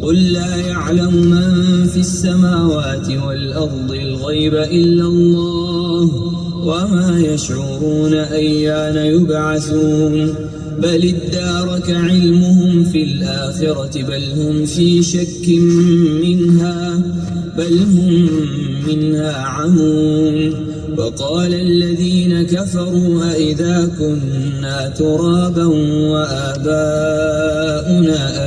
قل لا يعلم من في السماوات والأرض الغيب إلا الله وما يشعرون أيان يبعثون بل ادارك علمهم في الآخرة بل هم في شك منها عمون وقال الذين كفروا أئذا كنا ترابا وآباؤنا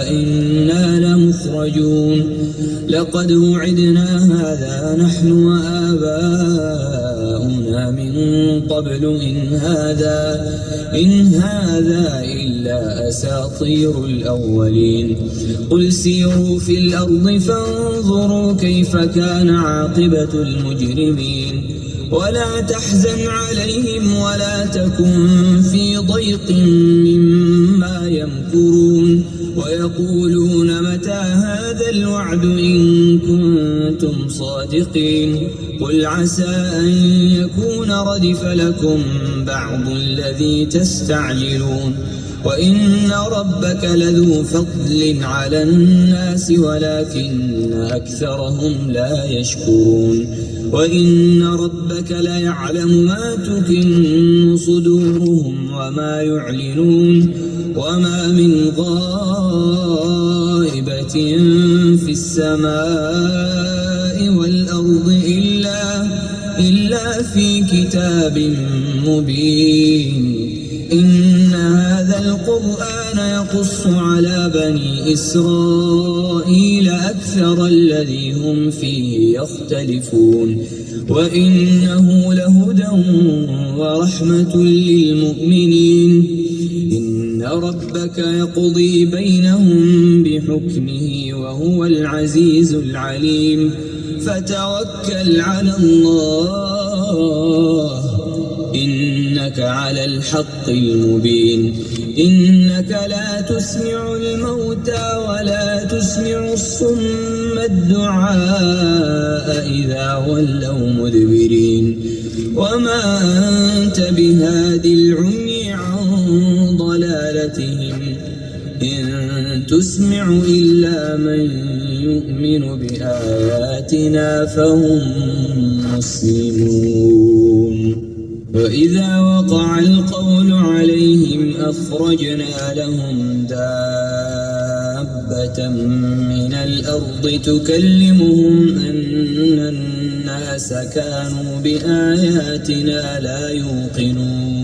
أئنا لمخرجون لقد وعدنا هذا نحن وآباؤنا من قبل إن هذا إلا أساطير الأولين قل سيروا في الأرض فانظروا كيف كان عاقبة المجرمين ولا تحزن عليهم ولا تكن في ضيق مما يمكرون ويقولون متى هذا الوعد إن كنتم صادقين قل عسى أن يكون ردف لكم بعض الذي تستعجلون وإن ربك لذو فضل على الناس ولكن أكثرهم لا يشكرون وإن ربك ليعلم ما تكن صدورهم وما يعلنون وما من غائبة في السماء والأرض إلا في كتاب مبين إن هذا القرآن يقص على بني إسرائيل أكثر الذي هم فيه يختلفون وإنه لهدى ورحمة للمؤمنين إن ربك يقضي بينهم بحكمه وهو العزيز العليم فتوكل على الله إنك على الحق المبين إنك لا تسمع الموتى ولا تسمع الصم الدعاء إذا ولوا مدبرين وما أنت بهادي العمي عن ضلالتهم إن تسمع إلا من يؤمن بآياتنا فهم مسلمون وإذا وقع القول عليهم أخرجنا لهم دابة من الأرض تكلمهم أن الناس كانوا بآياتنا لا يوقنون